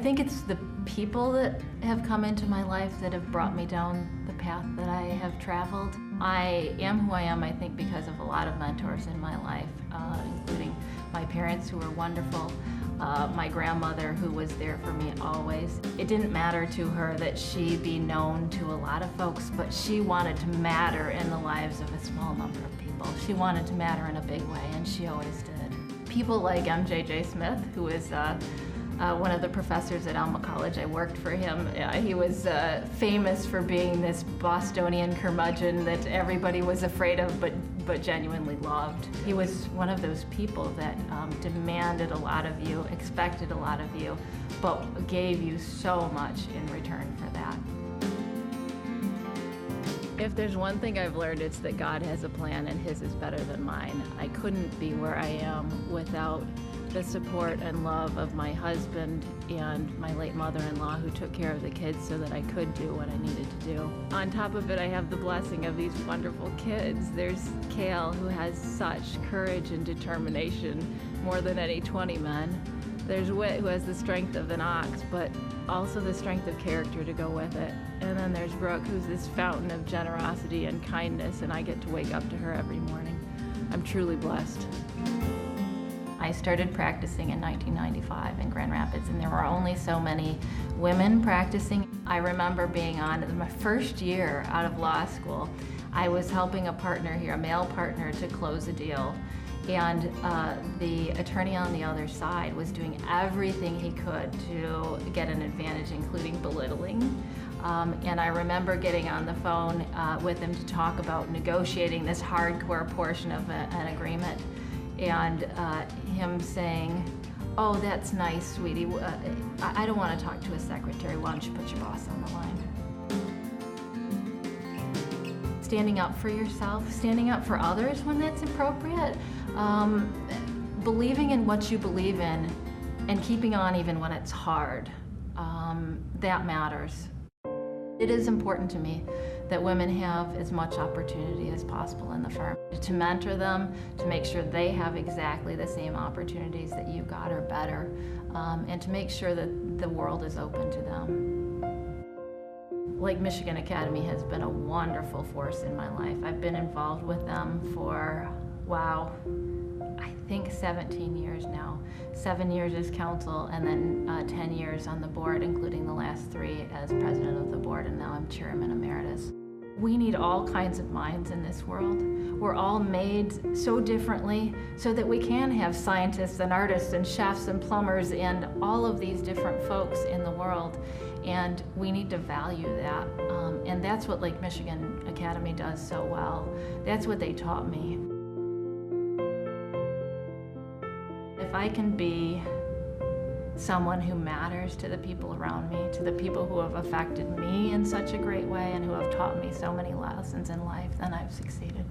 think it's the people that have come into my life that have brought me down the path that I have traveled. I am who I am, I think, because of a lot of mentors in my life, including my parents, who were wonderful, my grandmother, who was there for me always. It didn't matter to her that she be known to a lot of folks, but she wanted to matter in the lives of a small number of people. She wanted to matter in a big way, and she always did. People like MJJ Smith, who is one of the professors at Alma College. I worked for him. He was famous for being this Bostonian curmudgeon that everybody was afraid of but genuinely loved. He was one of those people that demanded a lot of you, expected a lot of you, but gave you so much in return for that. If there's one thing I've learned, it's that God has a plan and His is better than mine. I couldn't be where I am without the support and love of my husband and my late mother-in-law, who took care of the kids so that I could do what I needed to do. On top of it, I have the blessing of these wonderful kids. There's Kale, who has such courage and determination, more than any 20 men. There's Whit, who has the strength of an ox, but also the strength of character to go with it. And then there's Brooke, who's this fountain of generosity and kindness, and I get to wake up to her every morning. I'm truly blessed. I started practicing in 1995 in Grand Rapids, and there were only so many women practicing. I remember being on my first year out of law school. I was helping a partner here, a male partner, to close a deal. And the attorney on the other side was doing everything he could to get an advantage, including belittling. And I remember getting on the phone with him to talk about negotiating this hardcore portion of an agreement. And him saying, "Oh, that's nice, sweetie. I don't want to talk to a secretary. Why don't you put your boss on the line?" Standing up for yourself, standing up for others when that's appropriate, believing in what you believe in, and keeping on even when it's hard, that matters. It is important to me that women have as much opportunity as possible in the firm. To mentor them, to make sure they have exactly the same opportunities that you got or better, and to make sure that the world is open to them. Lake Michigan Academy has been a wonderful force in my life. I've been involved with them for, wow, I think 17 years now. 7 years as counsel, and then 10 years on the board, including the last 3 as president of the board, and now I'm chairman emeritus. We need all kinds of minds in this world. We're all made so differently so that we can have scientists and artists and chefs and plumbers and all of these different folks in the world. And we need to value that. And that's what Lake Michigan Academy does so well. That's what they taught me. If I can be someone who matters to the people around me, to the people who have affected me in such a great way and who have taught me so many lessons in life, then I've succeeded.